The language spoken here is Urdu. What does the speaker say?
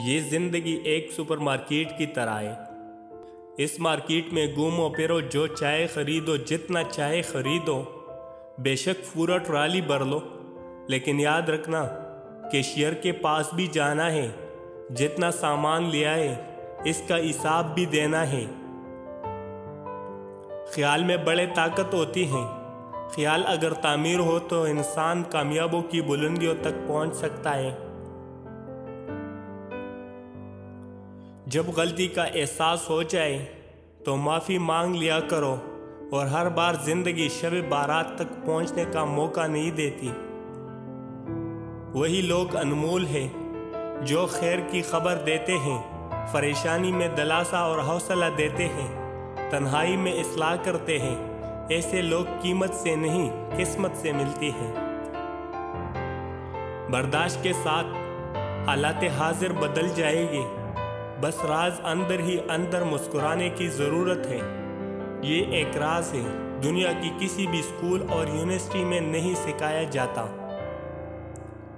یہ زندگی ایک سپر مارکیٹ کی طرح ہے۔ اس مارکیٹ میں گھومو پھرو، جو چاہے خریدو، جتنا چاہے خریدو، بے شک پورا ٹرالی بھر لو، لیکن یاد رکھنا کیشیئر کے پاس بھی جانا ہے، جتنا سامان لیا ہے اس کا حساب بھی دینا ہے۔ خیال میں بڑے طاقت ہوتی ہیں، خیال اگر تعمیر ہو تو انسان کامیابوں کی بلندیوں تک پہنچ سکتا ہے۔ جب غلطی کا احساس ہو جائے تو معافی مانگ لیا کرو، اور ہر بار زندگی شب بارات تک پہنچنے کا موقع نہیں دیتی۔ وہی لوگ انمول ہیں جو خیر کی خبر دیتے ہیں، پریشانی میں دلاسا اور حوصلہ دیتے ہیں، تنہائی میں اصلاح کرتے ہیں۔ ایسے لوگ قیمت سے نہیں قسمت سے ملتی ہیں۔ برداشت کے ساتھ حالات حاضر بدل جائے گی، بس راز اندر ہی اندر مسکرانے کی ضرورت ہے۔ یہ ایک راز ہے، دنیا کی کسی بھی اسکول اور یونیورسٹی میں نہیں سکھایا جاتا۔